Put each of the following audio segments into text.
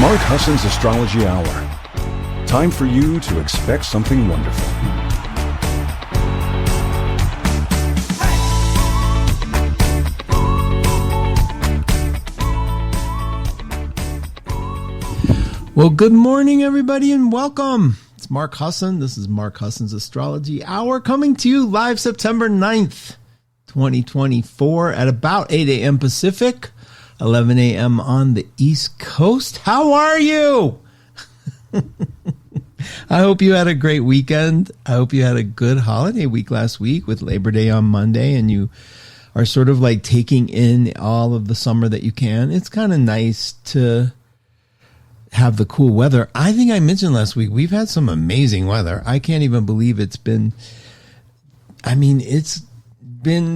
Mark Husson's Astrology Hour. Time for you to expect something wonderful. Well, good morning, everybody, and welcome. It's Mark Husson. This is Mark Husson's Astrology Hour, coming to you live September 9th, 2024 at about 8 a.m. Pacific, 11 a.m. on the East Coast. How are you? I hope you had a great weekend. I hope you had a good holiday week last week with Labor Day on Monday, and you are sort of like taking in all of the summer that you can. It's kind of nice to have the cool weather. I think I mentioned last week, we've had some amazing weather. I can't even believe it's been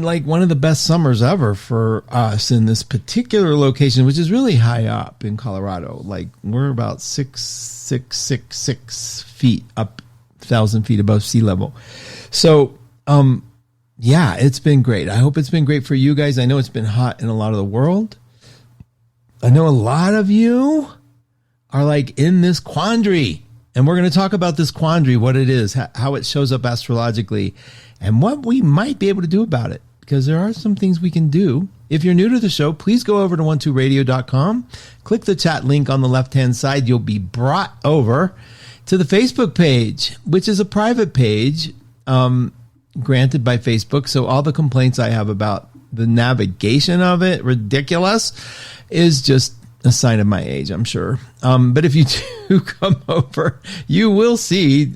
like one of the best summers ever for us in this particular location, which is really high up in Colorado. Like we're about 6 feet up, 1,000 feet above sea level. So, yeah, it's been great. I hope it's been great for you guys. I know it's been hot in a lot of the world. I know a lot of you are like in this quandary, and we're going to talk about this quandary, what it is, how it shows up astrologically, and what we might be able to do about it, because there are some things we can do. If you're new to the show, please go over to 12radio.com, click the chat link on the left-hand side. You'll be brought over to the Facebook page, which is a private page granted by Facebook. So all the complaints I have about the navigation of it, ridiculous, is just a sign of my age, I'm sure. But if you do come over, you will see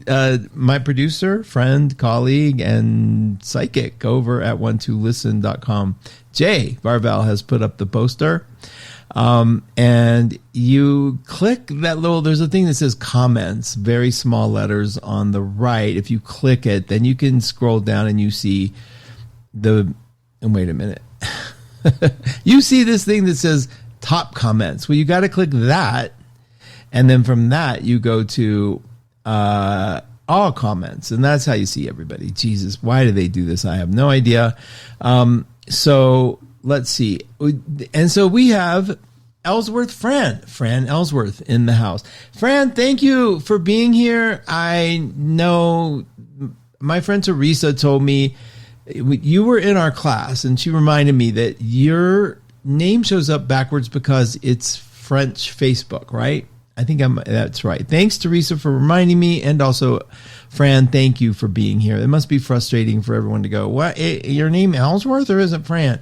my producer, friend, colleague, and psychic over at 12listen.com. Jay Varvel has put up the poster. And you click that there's a thing that says comments, very small letters on the right. If you click it, then you can scroll down and you see and wait a minute. You see this thing that says top comments. Well, you got to click that, and then from that you go to all comments, and that's how you see everybody. Jesus, why do they do this? I have no idea. So let's see, and so we have Ellsworth Fran Ellsworth in the house. Fran, thank you for being here. I know my friend Teresa told me you were in our class, and she reminded me that your name shows up backwards because it's French Facebook, right? I think that's right. Thanks, Teresa, for reminding me. And also, Fran, thank you for being here. It must be frustrating for everyone to go, what, your name Ellsworth or is it Fran?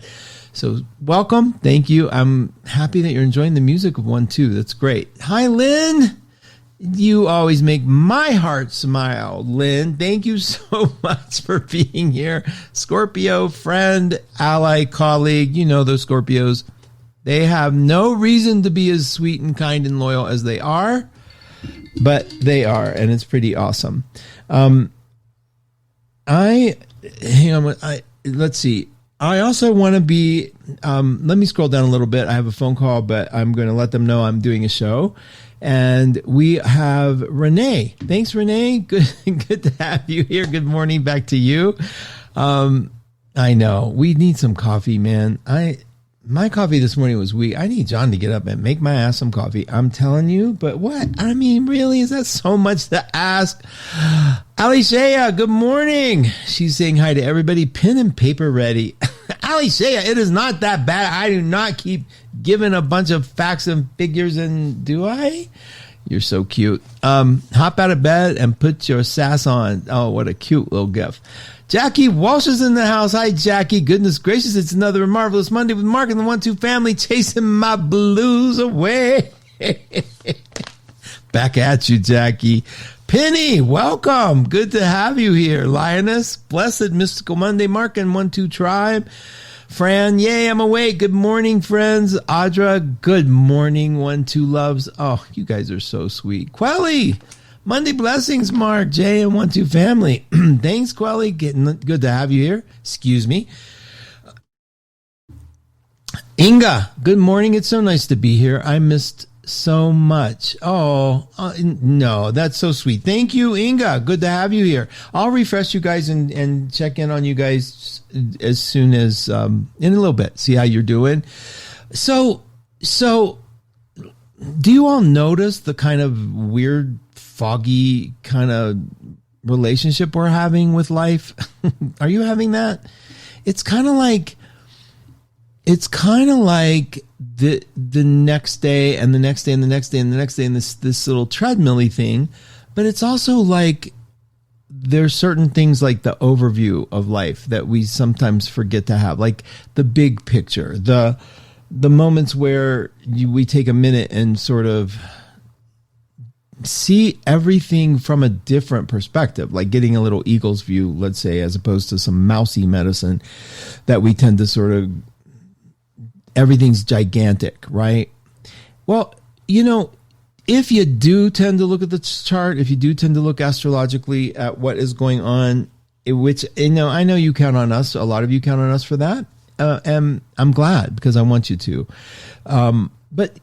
So welcome. Thank you. I'm happy that you're enjoying the music of 1-2. That's great. Hi, Lynn. You always make my heart smile, Lynn. Thank you so much for being here. Scorpio, friend, ally, colleague. You know those Scorpios. They have no reason to be as sweet and kind and loyal as they are, but they are, and it's pretty awesome. Let's see. I also want to be, let me scroll down a little bit. I have a phone call, but I'm going to let them know I'm doing a show. And we have Renee. Thanks, Renee. Good to have you here. Good morning back to you. I know we need some coffee, man. My coffee this morning was weak. I need John to get up and make my ass some coffee. I'm telling you, but what? I mean, really, is that so much to ask? Alicia, good morning. She's saying hi to everybody. Pen and paper ready. Alicia, it is not that bad. I do not keep giving a bunch of facts and figures, and do I? You're so cute. Hop out of bed and put your sass on. Oh, what a cute little gift. Jackie Walsh is in the house. Hi, Jackie. Goodness gracious, it's another marvelous Monday with Mark and the 1-2 family, chasing my blues away. Back at you, Jackie. Penny, welcome. Good to have you here. Lioness, blessed mystical Monday, Mark and 1-2 tribe. Fran, yay, I'm awake. Good morning, friends. Audra, good morning. 1-2 loves. Oh, you guys are so sweet. Quelly, Monday blessings, Mark, Jay, and 1-2 family. Thanks, Quelly. Good to have you here. Excuse me. Inga, good morning. It's so nice to be here. I missed so much. Oh, no, that's so sweet. Thank you, Inga. Good to have you here. I'll refresh you guys and check in on you guys as soon as, in a little bit, see how you're doing. So do you all notice the kind of weird, foggy kind of relationship we're having with life? Are you having that? It's kind of like the next day and the next day and the next day and the next day and this little treadmill-y thing. But it's also like there's certain things like the overview of life that we sometimes forget to have, like the big picture, the moments where we take a minute and sort of see everything from a different perspective, like getting a little eagle's view, let's say, as opposed to some mousy medicine that we tend to sort of, everything's gigantic, right? Well, if you do tend to look at the chart, if you do tend to look astrologically at what is going on, which, I know you count on us, a lot of you count on us for that, and I'm glad because I want you to. But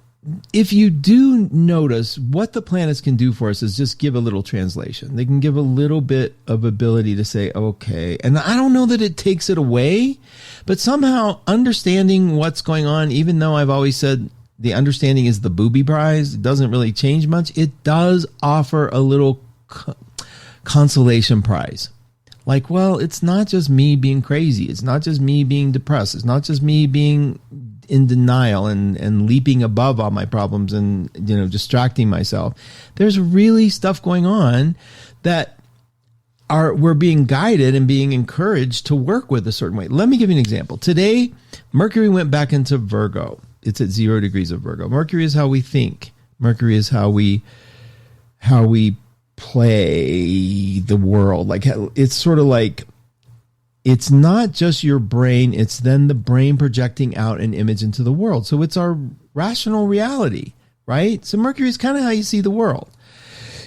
if you do notice, what the planets can do for us is just give a little translation. They can give a little bit of ability to say, okay, and I don't know that it takes it away, but somehow understanding what's going on, even though I've always said the understanding is the booby prize, it doesn't really change much. It does offer a little consolation prize. Like, well, it's not just me being crazy. It's not just me being depressed. It's not just me being in denial and leaping above all my problems and, distracting myself. There's really stuff going on that we're being guided and being encouraged to work with a certain way. Let me give you an example. Today, Mercury went back into Virgo. It's at 0 degrees of Virgo. Mercury is how we think. Mercury is how we play the world. Like, it's sort of like, it's not just your brain, it's then the brain projecting out an image into the world. So it's our rational reality, right? So Mercury is kind of how you see the world.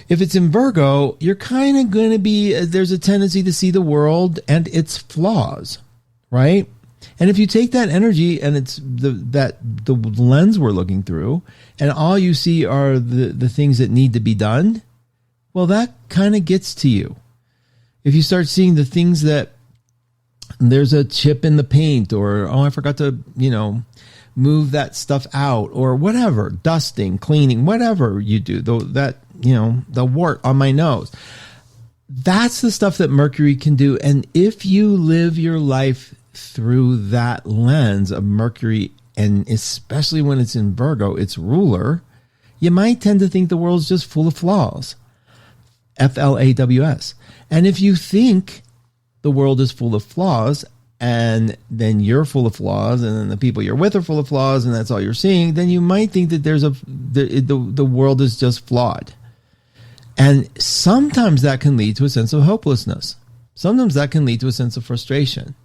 If it's in Virgo, you're kind of going to be, there's a tendency to see the world and its flaws, right? And if you take that energy and it's the lens we're looking through, and all you see are the things that need to be done, well, that kind of gets to you. If you start seeing the things that there's a chip in the paint, or, I forgot to, move that stuff out, or whatever, dusting, cleaning, whatever you do, the wart on my nose. That's the stuff that Mercury can do. And if you live your life through that lens of Mercury, and especially when it's in Virgo, its ruler, you might tend to think the world's just full of flaws. FLAWS. And if you think the world is full of flaws, and then you're full of flaws, and then the people you're with are full of flaws, and that's all you're seeing, then you might think that the world is just flawed. And sometimes that can lead to a sense of hopelessness. Sometimes that can lead to a sense of frustration.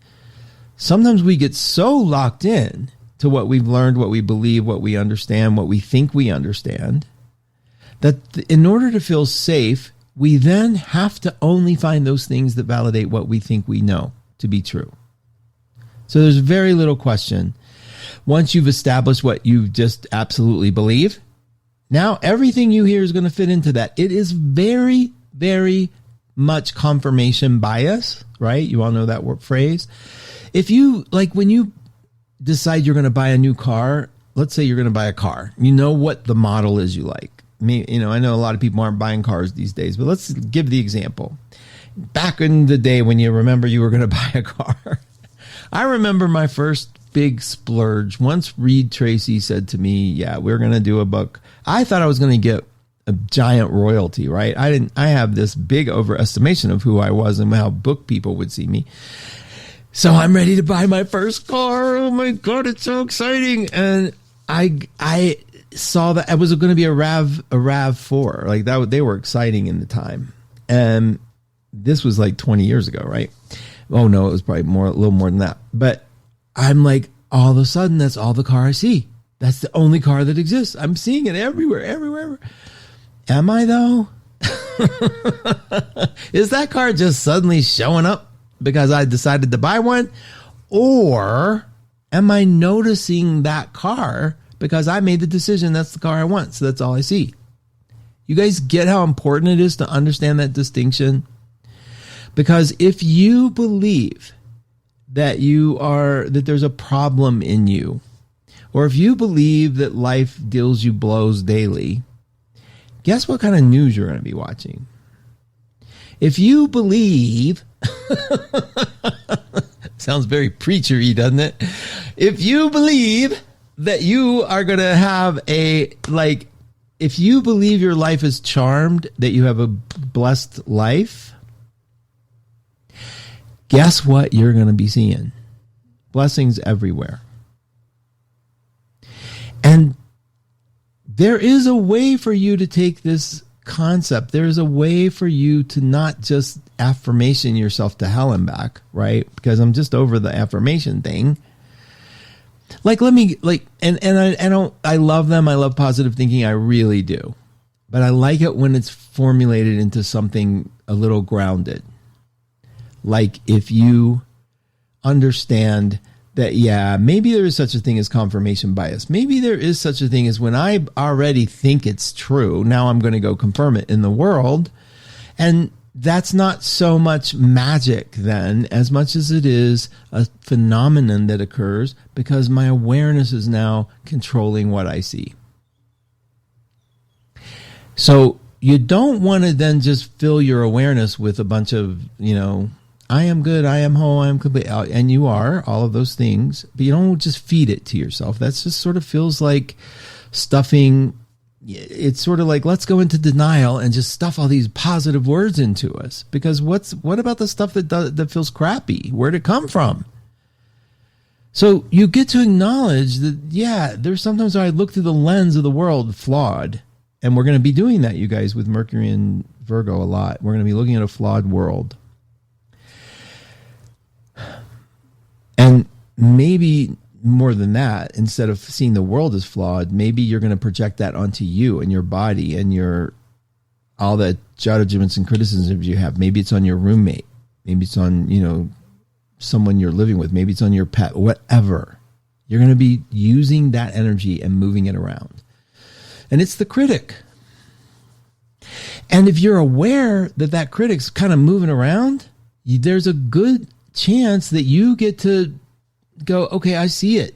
Sometimes we get so locked in to what we've learned, what we believe, what we understand, what we think we understand, that in order to feel safe, we then have to only find those things that validate what we think we know to be true. So there's very little question. Once you've established what you just absolutely believe, now everything you hear is going to fit into that. It is very, very much confirmation bias, right? You all know that phrase. If you, like, when you decide you're going to buy a new car, let's say you're going to buy a car, you know what the model is you like. I know a lot of people aren't buying cars these days, but let's give the example. Back in the day when you remember you were going to buy a car, I remember my first big splurge. Once Reed Tracy said to me, yeah, we're going to do a book. I thought I was going to get a giant royalty, right? I have this big overestimation of who I was and how book people would see me. So I'm ready to buy my first car. Oh my God, it's so exciting. And I saw that it was going to be a RAV4. Like that, they were exciting in the time. And this was like 20 years ago, right? Oh no, it was probably a little more than that. But I'm like, all of a sudden, that's all the car I see. That's the only car that exists. I'm seeing it everywhere. Am I though? Is that car just suddenly showing up because I decided to buy one? Or am I noticing that car because I made the decision that's the car I want, so that's all I see? You guys get how important it is to understand that distinction? Because if you believe that there's a problem in you, or if you believe that life deals you blows daily, guess what kind of news you're going to be watching? If you believe, sounds very preachery, doesn't it? If you believe that you are going to have if you believe your life is charmed, that you have a blessed life, guess what you're going to be seeing? Blessings everywhere. And there is a way for you to take this concept. There is a way for you to not just affirmation yourself to hell and back, right? Because I'm just over the affirmation thing. I love them. I love positive thinking. I really do. But I like it when it's formulated into something a little grounded. Like if you understand that, yeah, maybe there is such a thing as confirmation bias. Maybe there is such a thing as when I already think it's true, now I'm going to go confirm it in the world. And that's not so much magic then, as much as it is a phenomenon that occurs because my awareness is now controlling what I see. So you don't want to then just fill your awareness with a bunch of, I am good, I am whole, I am complete, and you are, all of those things, but you don't just feed it to yourself. That just sort of feels like stuffing. It's sort of like, let's go into denial and just stuff all these positive words into us. Because what about the stuff that feels crappy? Where'd it come from? So you get to acknowledge that, yeah, there's sometimes I look through the lens of the world flawed. And we're going to be doing that, you guys, with Mercury and Virgo a lot. We're going to be looking at a flawed world. And maybe more than that, instead of seeing the world as flawed, maybe you're going to project that onto you and your body and all the judgments and criticisms you have. Maybe it's on your roommate. Maybe it's on, someone you're living with. Maybe it's on your pet, whatever. You're going to be using that energy and moving it around. And it's the critic. And if you're aware that critic's kind of moving around, there's a good chance that you get to go, okay, I see it.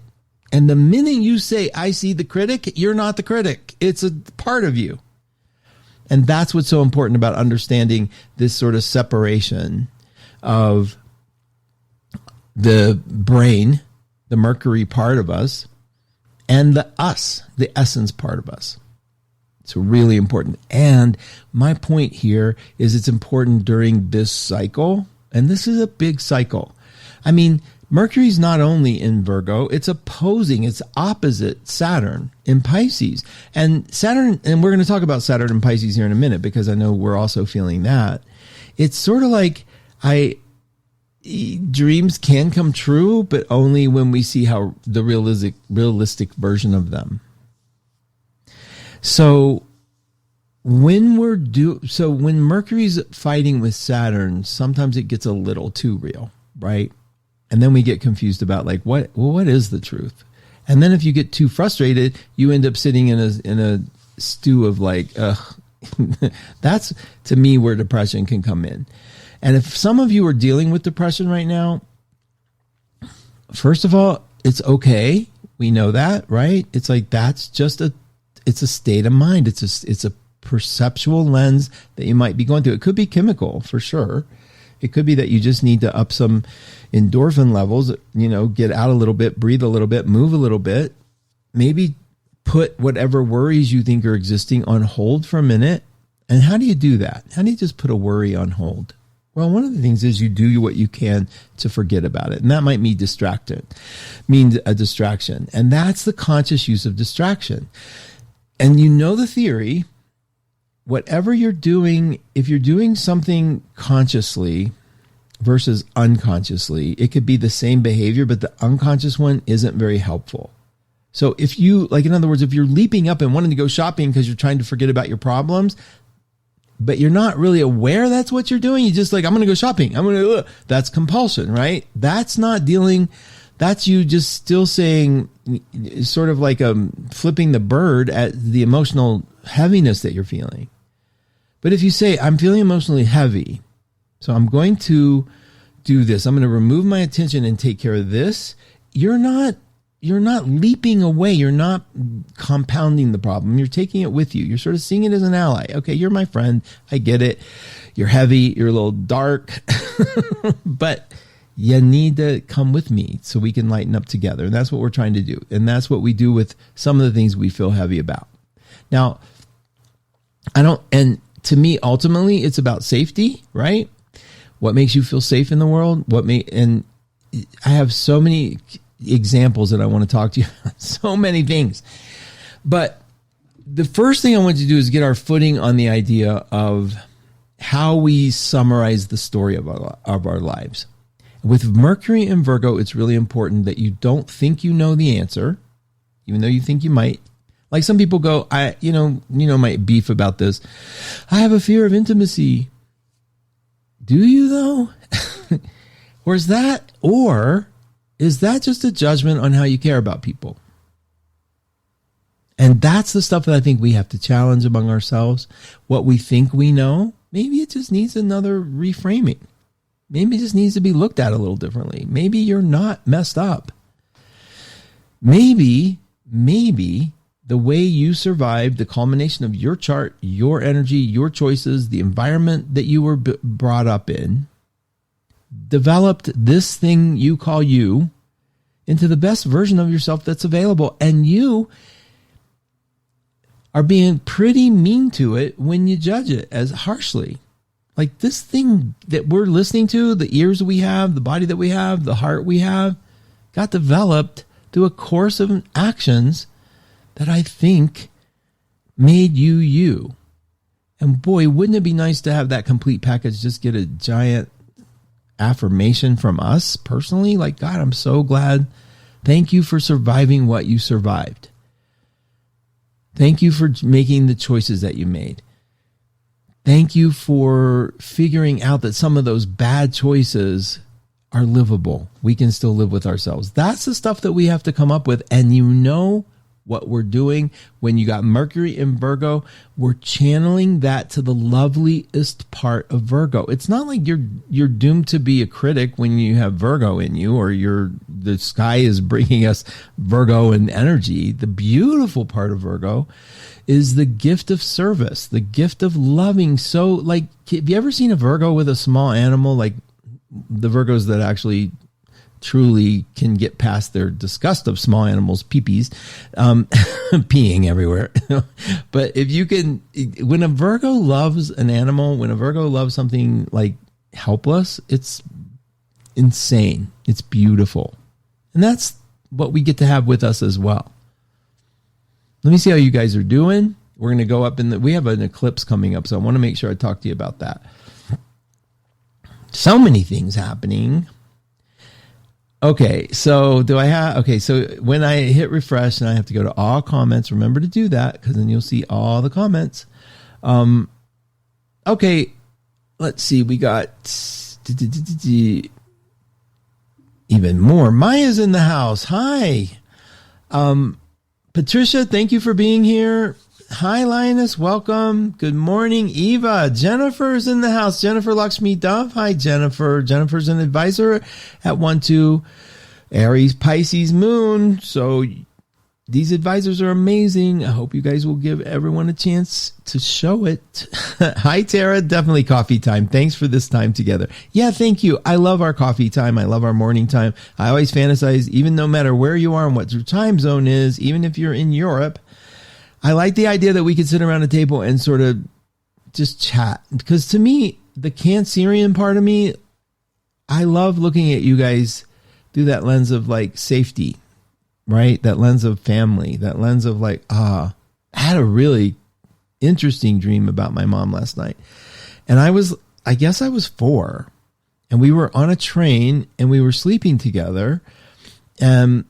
And the minute you say, I see the critic, you're not the critic. It's a part of you. And that's what's so important about understanding this sort of separation of the brain, the Mercury part of us, and the us, the essence part of us. It's really important. And my point here is it's important during this cycle. And this is a big cycle. I mean, Mercury's not only in Virgo, it's opposite Saturn in Pisces. And Saturn, and we're going to talk about Saturn and Pisces here in a minute because I know we're also feeling that. It's sort of like dreams can come true, but only when we see how the realistic version of them. So when Mercury's fighting with Saturn, sometimes it gets a little too real, right? And then we get confused about what is the truth? And then if you get too frustrated, you end up sitting in a stew of that's to me where depression can come in. And if some of you are dealing with depression right now, first of all, it's okay. We know that, right? It's like that's just it's a state of mind. It's a perceptual lens that you might be going through. It could be chemical for sure. It could be that you just need to up some endorphin levels, get out a little bit, breathe a little bit, move a little bit, maybe put whatever worries you think are existing on hold for a minute. And how do you do that? How do you just put a worry on hold? Well, one of the things is you do what you can to forget about it. And that might mean a distraction. And that's the conscious use of distraction. And the theory, whatever you're doing, if you're doing something consciously versus unconsciously, it could be the same behavior, but the unconscious one isn't very helpful. So if you, in other words, if you're leaping up and wanting to go shopping because you're trying to forget about your problems, but you're not really aware that's what you're doing, you just I'm going to go shopping. That's compulsion, right? That's not dealing. That's you just still saying, sort of like flipping the bird at the emotional heaviness that you're feeling. But if you say, I'm feeling emotionally heavy, so I'm going to do this. I'm going to remove my attention and take care of this. You're you're not leaping away. You're not compounding the problem. You're taking it with you. You're sort of seeing it as an ally. Okay, you're my friend. I get it. You're heavy. You're a little dark. But you need to come with me so we can lighten up together. And that's what we're trying to do. And that's what we do with some of the things we feel heavy about. Now, and to me, ultimately, it's about safety, right? What makes you feel safe in the world? And I have so many examples that I want to talk to you about, so many things. But the first thing I want to do is get our footing on the idea of how we summarize the story of our lives. With Mercury and Virgo, it's really important that you don't think you know the answer, even though you think you might. Like some people go, might beef about this. I have a fear of intimacy. Do you though? Or is that just a judgment on how you care about people? And that's the stuff that I think we have to challenge among ourselves. What we think we know, maybe it just needs another reframing. Maybe it just needs to be looked at a little differently. Maybe you're not messed up. Maybe the way you survived the culmination of your chart, your energy, your choices, the environment that you were brought up in, developed this thing you call you into the best version of yourself that's available. And you are being pretty mean to it when you judge it as harshly. Like this thing that we're listening to, the ears we have, the body that we have, the heart we have, got developed through a course of actions that I think made you you. And boy, wouldn't it be nice to have that complete package, just get a giant affirmation from us personally? Like, God, I'm so glad. Thank you for surviving what you survived. Thank you for making the choices that you made. Thank you for figuring out that some of those bad choices are livable. We can still live with ourselves. That's the stuff that we have to come up with. And you know what we're doing when you got Mercury in Virgo, we're channeling that to the loveliest part of Virgo. It's not like you're doomed to be a critic when you have Virgo in you, or the sky is bringing us Virgo and energy. The beautiful part of Virgo is the gift of service, the gift of loving. So, like, have you ever seen a Virgo with a small animal? Like the Virgos that actually truly can get past their disgust of small animals' peepees, peeing everywhere. But if you can, when a Virgo loves an animal, when a Virgo loves something like helpless, it's insane. It's beautiful. And that's what we get to have with us as well. Let me see how you guys are doing. We're going to go up we have an eclipse coming up, so I want to make sure I talk to you about that. So many things happening. Okay, so so when I hit refresh and I have to go to all comments, remember to do that because then you'll see all the comments. Okay, let's see. We got even more. Maya's in the house. Hi. Patricia, thank you for being here. Hi, Lioness. Welcome. Good morning, Eva. Jennifer's in the house. Jennifer Lakshmi Dove. Hi, Jennifer. Jennifer's an advisor at 1-2 Aries Pisces Moon. So these advisors are amazing. I hope you guys will give everyone a chance to show it. Hi, Tara. Definitely coffee time. Thanks for this time together. Yeah, thank you. I love our coffee time. I love our morning time. I always fantasize, even no matter where you are and what your time zone is, even if you're in Europe, I like the idea that we could sit around a table and sort of just chat. Because to me, the Cancerian part of me, I love looking at you guys through that lens of like safety, right? That lens of family, that lens of like, I had a really interesting dream about my mom last night. And I guess I was 4, and we were on a train and we were sleeping together. And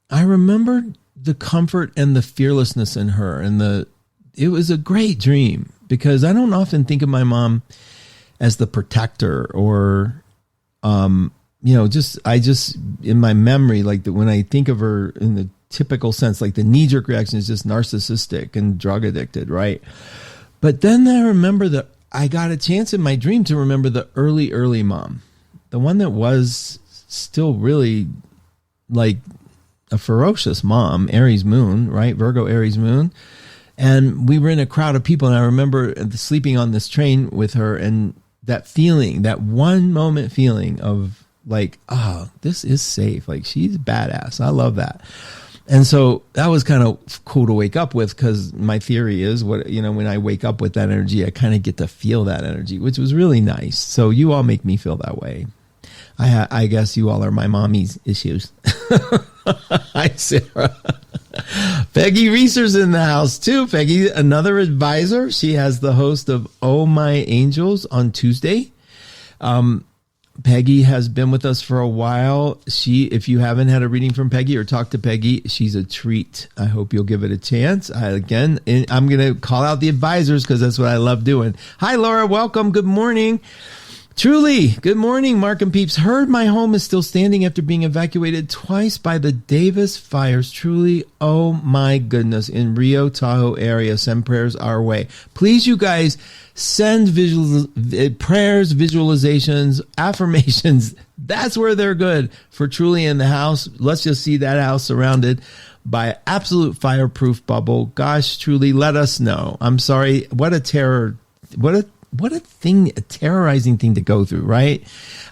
I remembered the comfort and the fearlessness in her. And it was a great dream because I don't often think of my mom as the protector or, I just in my memory, like when I think of her in the typical sense, like the knee jerk reaction is just narcissistic and drug addicted. Right. But then I remember that I got a chance in my dream to remember the early mom, the one that was still really like a ferocious mom, Aries moon, right? Virgo, Aries moon. And we were in a crowd of people, and I remember sleeping on this train with her, and that feeling, that one moment feeling of like, oh, this is safe. Like, she's badass. I love that. And so that was kind of cool to wake up with, because my theory is when I wake up with that energy, I kind of get to feel that energy, which was really nice. So you all make me feel that way. I guess you all are my mommy's issues. Hi, Sarah. Peggy Reeser's in the house too. Peggy, another advisor. She has the host of Oh My Angels on Tuesday. Peggy has been with us for a while. If you haven't had a reading from Peggy or talked to Peggy, she's a treat. I hope you'll give it a chance. I'm going to call out the advisors because that's what I love doing. Hi, Laura. Welcome. Good morning. Truly, good morning, Mark and Peeps. Heard my home is still standing after being evacuated twice by the Davis fires. Truly, oh my goodness, in Rio Tahoe area. Send prayers our way. Please, you guys, send prayers, visualizations, affirmations. That's where they're good for Truly in the house. Let's just see that house surrounded by absolute fireproof bubble. Gosh, Truly, let us know. I'm sorry. What a terror. What a terrorizing thing to go through, right?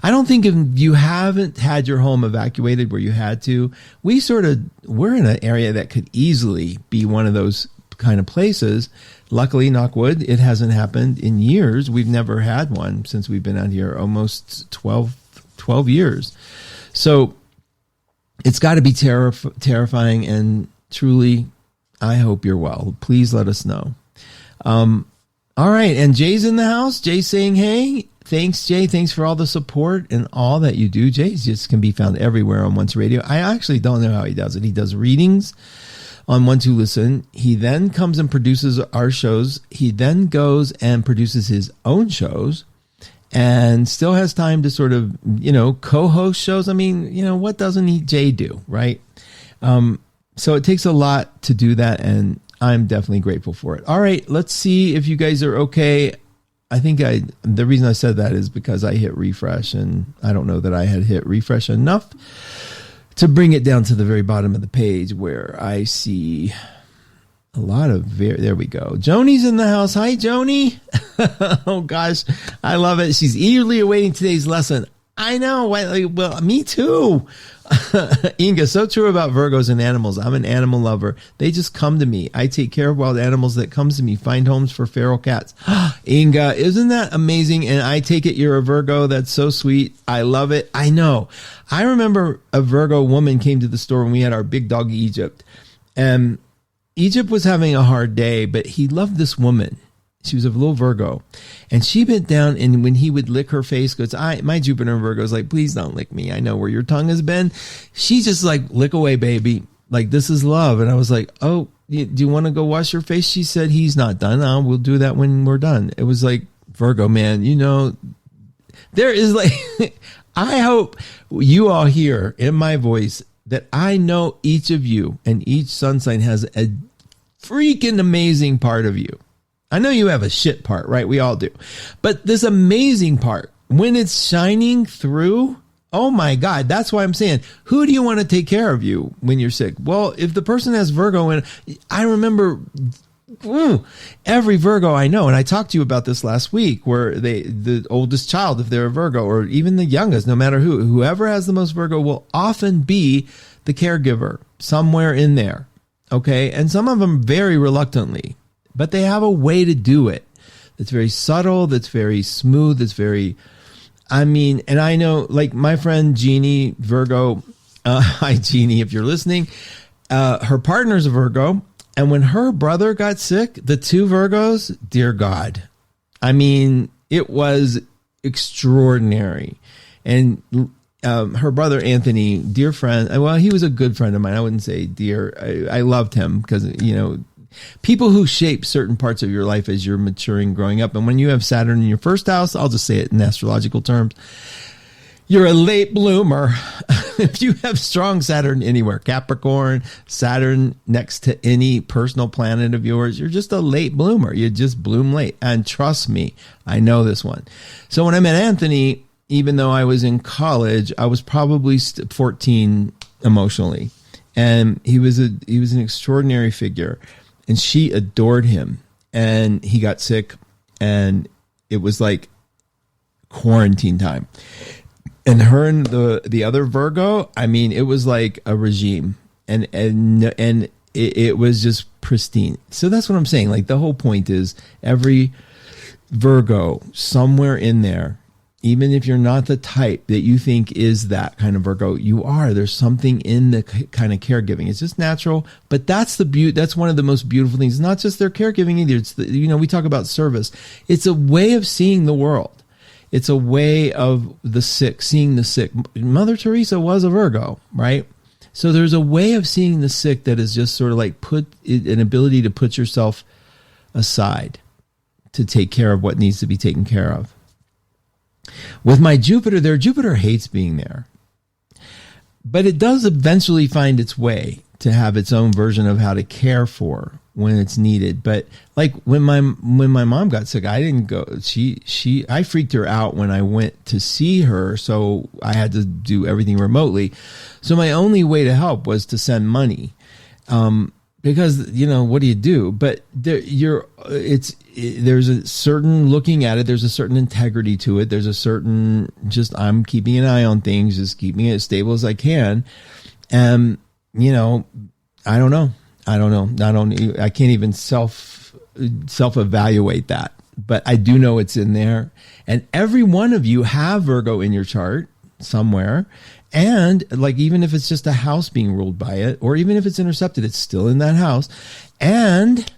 I don't think if you haven't had your home evacuated where you had to, we're in an area that could easily be one of those kind of places. Luckily, knock wood, it hasn't happened in years. We've never had one since we've been out here almost 12 years. So it's got to be terrifying, and Truly, I hope you're well. Please let us know. All right, and Jay's in the house. Jay's saying, hey, thanks, Jay. Thanks for all the support and all that you do. Jay just can be found everywhere on Once Radio. I actually don't know how he does it. He does readings on One to Listen. He then comes and produces our shows. He then goes and produces his own shows and still has time to sort of, co-host shows. I mean, what doesn't Jay do, right? So it takes a lot to do that, and I'm definitely grateful for it. All right, let's see if you guys are okay. I think the reason I said that is because I hit refresh, and I don't know that I had hit refresh enough to bring it down to the very bottom of the page where I see a lot of there we go. Joni's in the house. Hi, Joni. Oh gosh, I love it. She's eagerly awaiting today's lesson. I know. Well, me too. Inga, so true about Virgos and animals. I'm an animal lover. They just come to me. I take care of wild animals that comes to me. Find homes for feral cats. Inga, isn't that amazing? And I take it you're a Virgo. That's so sweet. I love it. I know. I remember a Virgo woman came to the store when we had our big dog Egypt. And Egypt was having a hard day, but he loved this woman. She was a little Virgo, and she bent down, and when he would lick her face, goes, my Jupiter and Virgo is like, please don't lick me. I know where your tongue has been. She just like, lick away, baby. Like, this is love. And I was like, oh, do you want to go wash your face? She said, he's not done. We'll do that when we're done. It was like, Virgo, man, there is like, I hope you all hear in my voice that I know each of you and each sun sign has a freaking amazing part of you. I know you have a shit part, right? We all do. But this amazing part, when it's shining through, oh my God, that's why I'm saying, who do you want to take care of you when you're sick? Well, if the person has Virgo, and I remember every Virgo I know, and I talked to you about this last week, where the oldest child, if they're a Virgo, or even the youngest, no matter whoever has the most Virgo will often be the caregiver somewhere in there. Okay. And some of them very reluctantly. But they have a way to do it that's very subtle, that's very smooth, that's very, and I know, like my friend Jeannie, Virgo, hi Jeannie, if you're listening, her partner's a Virgo, and when her brother got sick, the two Virgos, dear God, it was extraordinary. And her brother Anthony, dear friend, well, he was a good friend of mine. I wouldn't say dear. I loved him because, people who shape certain parts of your life as you're maturing, growing up. And when you have Saturn in your first house, I'll just say it in astrological terms, you're a late bloomer. If you have strong Saturn anywhere, Capricorn, Saturn next to any personal planet of yours, you're just a late bloomer. You just bloom late. And trust me, I know this one. So when I met Anthony, even though I was in college, I was probably 14 emotionally. and he was an extraordinary figure, and she adored him. And he got sick, and it was like quarantine time. And her and the other Virgo, I mean, it was like a regime, and it was just pristine. So that's what I'm saying. Like, the whole point is, every Virgo somewhere in there, even if you're not the type that you think is that kind of Virgo, you are. There's something in the kind of caregiving. It's just natural, but that's that's one of the most beautiful things. It's not just their caregiving either. It's we talk about service. It's a way of seeing the world. It's a way of the sick, seeing the sick. Mother Teresa was a Virgo, right? So there's a way of seeing the sick that is just sort of like an ability to put yourself aside to take care of what needs to be taken care of. With my Jupiter there, Jupiter hates being there. But it does eventually find its way to have its own version of how to care for when it's needed. But like when my mom got sick, I didn't go. I freaked her out when I went to see her, so I had to do everything remotely. So my only way to help was to send money. Because, what do you do? But there's a certain looking at it. There's a certain integrity to it. There's a certain, I'm keeping an eye on things, just keeping it as stable as I can. And, I don't know. I can't even self-evaluate that, but I do know it's in there. And every one of you have Virgo in your chart somewhere. And like, even if it's just a house being ruled by it, or even if it's intercepted, it's still in that house. And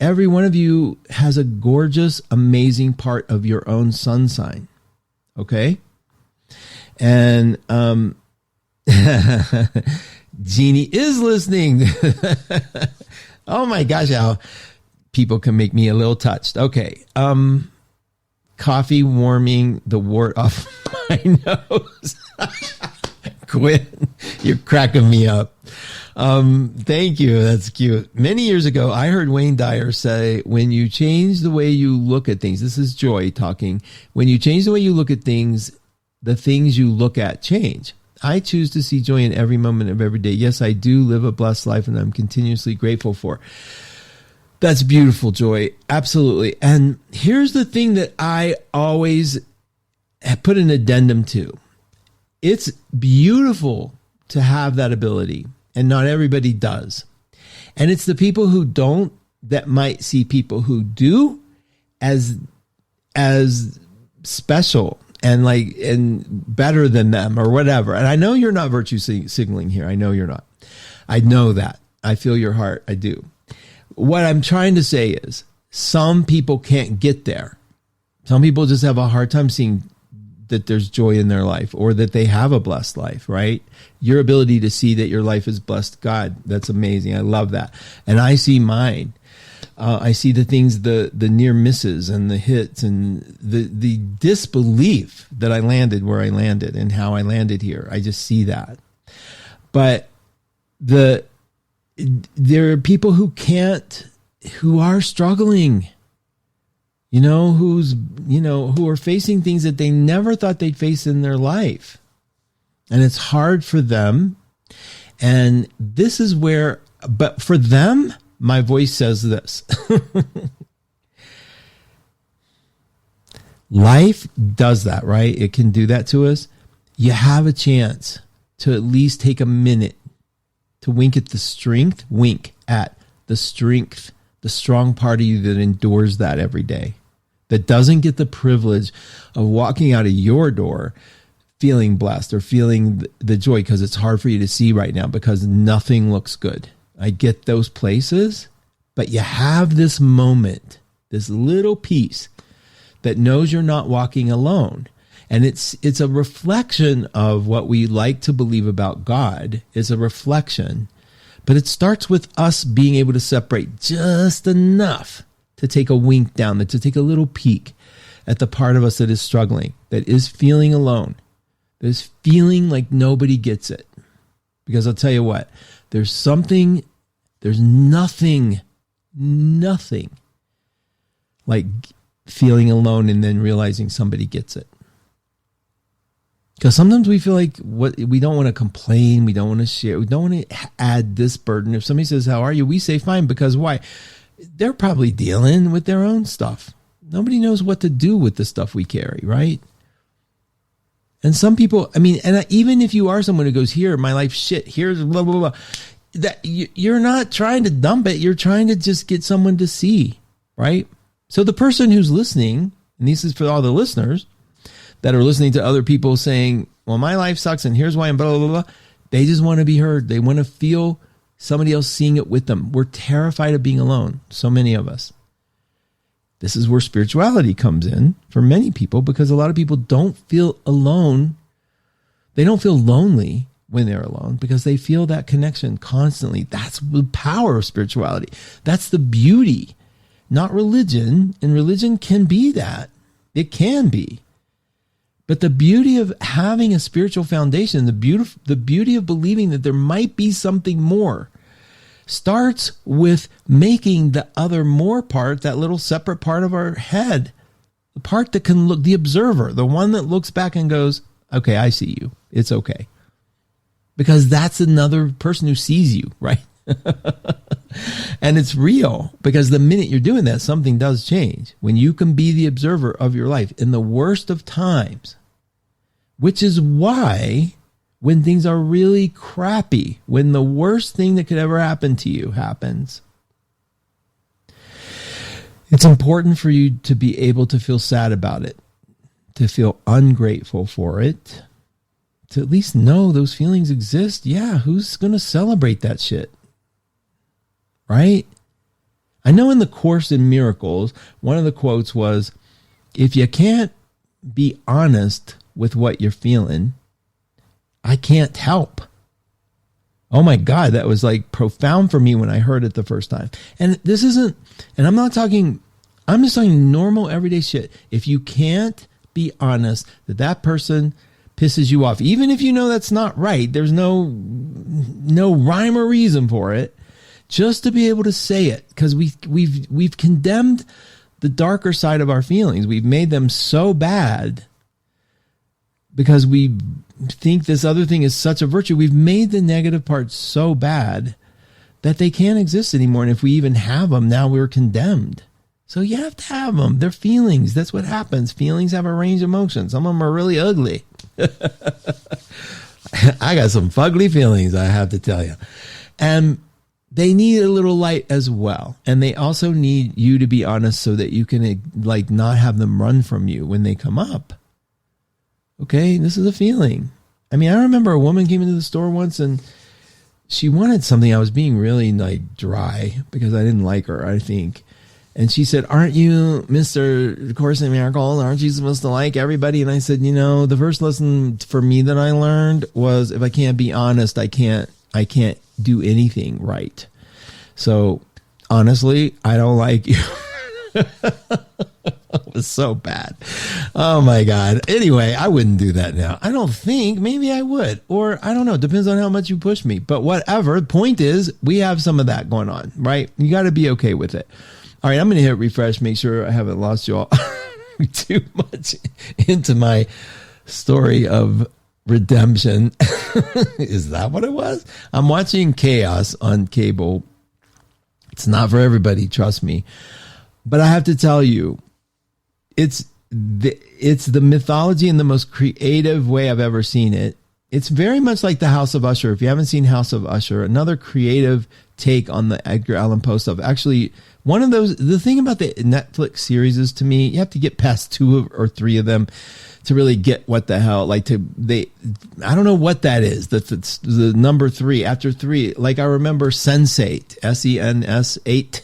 every one of you has a gorgeous, amazing part of your own sun sign. Okay. And, Jeannie is listening. Oh my gosh, how people can make me a little touched. Okay. Coffee warming the wart off my nose. Quinn, you're cracking me up. Thank you. That's cute. Many years ago, I heard Wayne Dyer say, when you change the way you look at things, this is Joy talking. When you change the way you look at things, the things you look at change. I choose to see joy in every moment of every day. Yes, I do live a blessed life, and I'm continuously grateful for. That's beautiful, Joy. Absolutely. And here's the thing that I always put an addendum to. It's beautiful to have that ability, and not everybody does. And it's the people who don't that might see people who do as special and better than them or whatever. And I know you're not virtue signaling here. I know you're not. I know that. I feel your heart. I do. What I'm trying to say is, some people can't get there. Some people just have a hard time seeing that there's joy in their life, or that they have a blessed life, right? Your ability to see that your life is blessed, God, that's amazing. I love that. And I see mine. I see the things, the near misses and the hits and the disbelief that I landed where I landed and how I landed here. I just see that. But there are people who are struggling, who are facing things that they never thought they'd face in their life. And it's hard for them. And this is where, but for them, my voice says this. Life does that, right? It can do that to us. You have a chance to at least take a minute to wink at the strength, the strong part of you that endures that every day, that doesn't get the privilege of walking out of your door feeling blessed or feeling the joy, because it's hard for you to see right now because nothing looks good. I get those places, but you have this moment, this little piece that knows you're not walking alone. And it's a reflection of what we like to believe about God. It's a reflection, but it starts with us being able to separate just enough to take a wink down, to take a little peek at the part of us that is struggling, that is feeling alone, that is feeling like nobody gets it. Because I'll tell you what, there's nothing like feeling alone and then realizing somebody gets it. Because sometimes we feel like we don't want to complain, we don't want to share, we don't want to add this burden. If somebody says, "How are you?" we say, "Fine," because why? They're probably dealing with their own stuff. Nobody knows what to do with the stuff we carry, right? And some people, even if you are someone who goes, "Here, my life's shit, here's blah, blah, blah," that you're not trying to dump it. You're trying to just get someone to see, right? So the person who's listening, and this is for all the listeners that are listening to other people saying, "Well, my life sucks and here's why," and blah, blah, blah, blah. They just want to be heard. They want to feel somebody else seeing it with them. We're terrified of being alone. So many of us. This is where spirituality comes in for many people, because a lot of people don't feel alone. They don't feel lonely when they're alone because they feel that connection constantly. That's the power of spirituality. That's the beauty, not religion. And religion can be that. It can be. But the beauty of having a spiritual foundation, the beauty of believing that there might be something more, starts with making the other more part, that little separate part of our head, the part that can look, the observer, the one that looks back and goes, "Okay, I see you. It's okay." Because that's another person who sees you, right? And it's real, because the minute you're doing that, something does change. When you can be the observer of your life in the worst of times, which is why when things are really crappy, when the worst thing that could ever happen to you happens, it's important for you to be able to feel sad about it, to feel ungrateful for it, to at least know those feelings exist. Yeah, who's going to celebrate that shit? Right? I know in the Course in Miracles, one of the quotes was, "If you can't be honest with what you're feeling, I can't help." Oh my God, that was like profound for me when I heard it the first time. And this isn't, and I'm just talking normal everyday shit. If you can't be honest that person pisses you off, even if you know that's not right, there's no rhyme or reason for it, just to be able to say it, because we've condemned the darker side of our feelings. We've made them so bad because we think this other thing is such a virtue. We've made the negative parts so bad that they can't exist anymore. And if we even have them, now we're condemned. So you have to have them. They're feelings. That's what happens. Feelings have a range of motion. Some of them are really ugly. I got some fugly feelings, I have to tell you. And they need a little light as well. And they also need you to be honest so that you can not have them run from you when they come up. Okay, this is a feeling. I remember a woman came into the store once and she wanted something. I was being really dry because I didn't like her, I think. And she said, "Aren't you Mr. Course in Miracles? Aren't you supposed to like everybody?" And I said, the first lesson for me that I learned was, if I can't be honest, I can't do anything right. So honestly, I don't like you. It was so bad. Oh my God. Anyway, I wouldn't do that now. I don't think. Maybe I would. Or I don't know. Depends on how much you push me. But whatever. The point is, we have some of that going on, right? You got to be okay with it. All right, I'm going to hit refresh. Make sure I haven't lost you all too much into my story of redemption. Is that what it was? I'm watching Chaos on cable. It's not for everybody, trust me. But I have to tell you, it's the mythology in the most creative way I've ever seen it. It's very much like the House of Usher. If you haven't seen House of Usher, another creative take on the Edgar Allan Poe stuff. Actually, one of those, the thing about the Netflix series is, to me, you have to get past 2 or 3 of them to really get what the hell, I don't know what that is. That's the number 3 after 3. I remember Sense8, SENS8.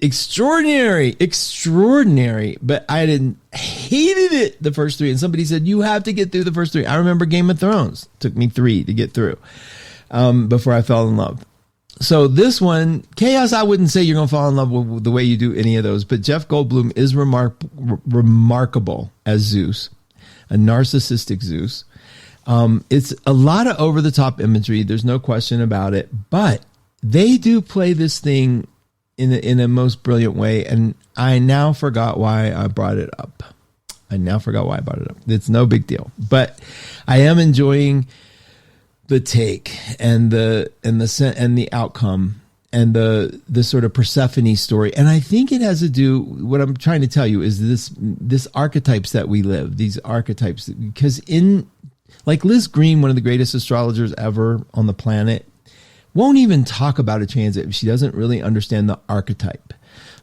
Extraordinary, but I hated it the first 3. And somebody said, you have to get through the first 3. I remember Game of Thrones. It took me 3 to get through, before I fell in love. So this one, Chaos, I wouldn't say you're going to fall in love with the way you do any of those, but Jeff Goldblum is remarkable as Zeus, a narcissistic Zeus. It's a lot of over-the-top imagery. There's no question about it, but they do play this thing in a most brilliant way, and I now forgot why I brought it up. I now forgot why I brought it up. It's no big deal, but I am enjoying the take and the outcome and the sort of Persephone story. And I think it has to do, what I'm trying to tell you is this archetypes that we live, these archetypes, because like Liz Green, one of the greatest astrologers ever on the planet, won't even talk about a transit if she doesn't really understand the archetype.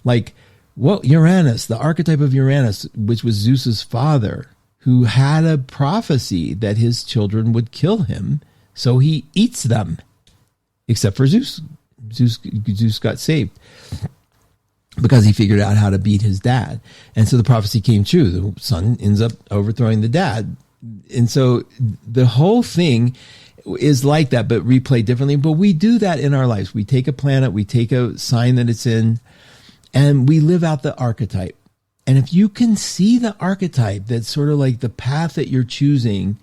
Like, Uranus, the archetype of Uranus, which was Zeus's father, who had a prophecy that his children would kill him, so he eats them, except for Zeus. Zeus got saved because he figured out how to beat his dad. And so the prophecy came true. The son ends up overthrowing the dad. And so the whole thing is like that, but replayed differently. But we do that in our lives. We take a planet, we take a sign that it's in, and we live out the archetype. And if you can see the archetype, that's sort of like the path that you're choosing,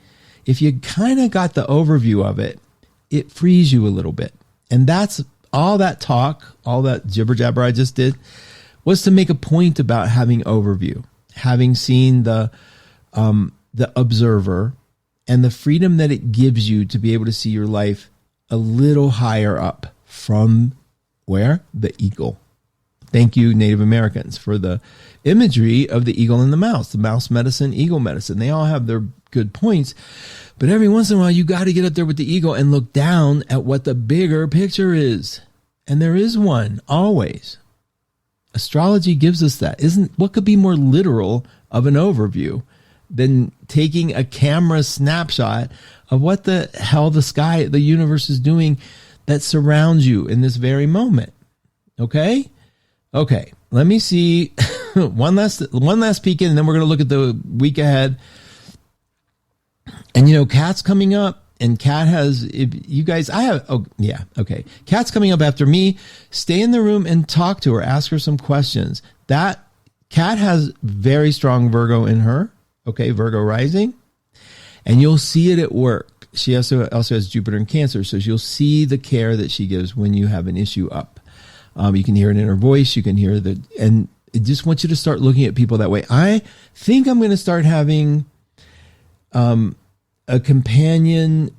if you kind of got the overview of it, it frees you a little bit. And that's all that talk, all that jibber jabber I just did, was to make a point about having overview, having seen the observer, and the freedom that it gives you to be able to see your life a little higher up from where? The eagle. Thank you, Native Americans, for the imagery of the eagle and the mouse medicine, eagle medicine. They all have their good points, but every once in a while you got to get up there with the eagle and look down at what the bigger picture is. And there is one, always. Astrology gives us that. What could be more literal of an overview than taking a camera snapshot of what the hell the universe is doing that surrounds you in this very moment? Okay, let me see one last peek in, and then we're going to look at the week ahead. And Kat's coming up, and Kat has, if you guys, Kat's coming up after me. Stay in the room and talk to her, ask her some questions. That Kat has very strong Virgo in her. Okay, Virgo rising, and you'll see it at work. She also has Jupiter in Cancer, so you'll see the care that she gives when you have an issue up. You can hear it in her voice. You can hear and I just want you to start looking at people that way. I think I'm going to start having a companion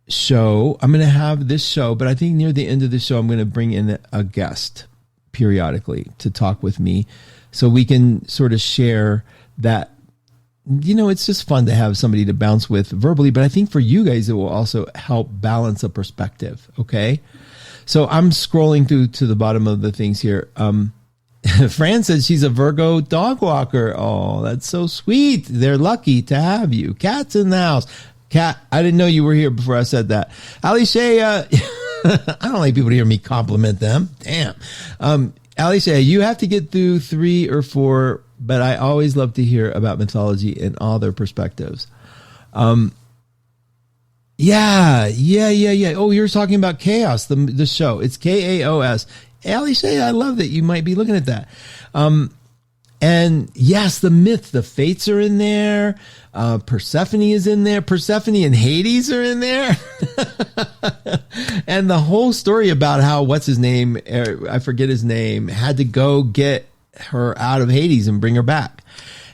show. I'm going to have this show, but I think near the end of the show, I'm going to bring in a guest periodically to talk with me, so we can sort of share that. It's just fun to have somebody to bounce with verbally, but I think for you guys, it will also help balance a perspective. Okay. So I'm scrolling through to the bottom of the things here. Fran says she's a Virgo dog walker. Oh, that's so sweet. They're lucky to have you. Cat's in the house. Cat, I didn't know you were here before I said that. Ali Shay, I don't like people to hear me compliment them. Damn. Ali Shay, you have to get through 3 or 4, but I always love to hear about mythology and all their perspectives. Yeah. Oh, you're talking about Chaos, the show. It's Kaos. Ali Shay, I love that you might be looking at that. And yes, the myth, the fates are in there. Persephone is in there. Persephone and Hades are in there. And the whole story about how, what's his name? I forget his name, had to go get her out of Hades and bring her back.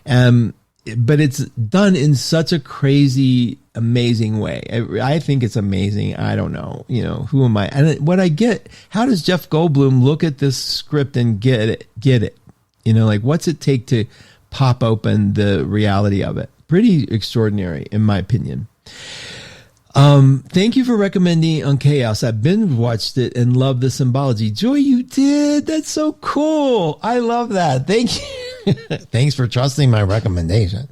But it's done in such a crazy, amazing way. I think it's amazing. I don't know, who am I? And what I get, how does Jeff Goldblum look at this script and get it? What's it take to pop open the reality of it? Pretty extraordinary, in my opinion. Thank you for recommending on Chaos. I've binge watched it and love the symbology. Joy, you did. That's so cool. I love that. Thank you. Thanks for trusting my recommendation.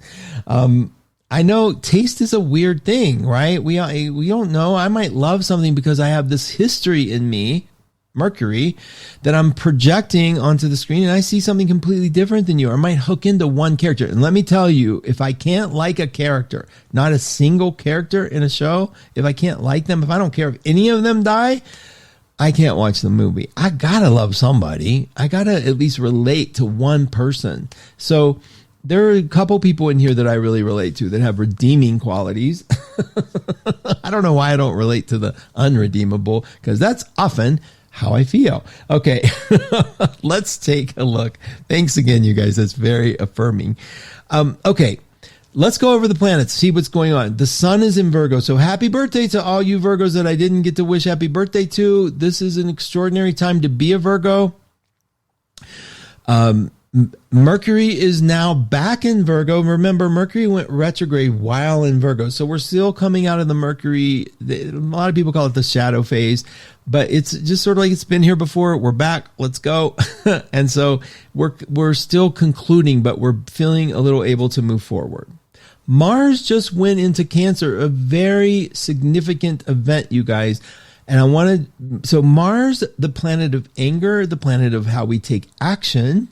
I know taste is a weird thing, right? We don't know. I might love something because I have this history in me, Mercury, that I'm projecting onto the screen, and I see something completely different than you. I might hook into one character. And let me tell you, if I can't like a character, not a single character in a show, if I can't like them, if I don't care if any of them die, I can't watch the movie. I gotta love somebody. I gotta at least relate to one person. So there are a couple people in here that I really relate to that have redeeming qualities. I don't know why I don't relate to the unredeemable, because that's often how I feel. Okay, let's take a look. Thanks again, you guys. That's very affirming. Okay, let's go over the planets, see what's going on. The sun is in Virgo, so happy birthday to all you Virgos that I didn't get to wish happy birthday to. This is an extraordinary time to be a Virgo. Mercury is now back in Virgo. Remember, Mercury went retrograde while in Virgo. So we're still coming out of the Mercury. A lot of people call it the shadow phase, but it's just sort of like it's been here before. We're back. Let's go. And so we're still concluding, but we're feeling a little able to move forward. Mars just went into Cancer, a very significant event, you guys. And so Mars, the planet of anger, the planet of how we take action,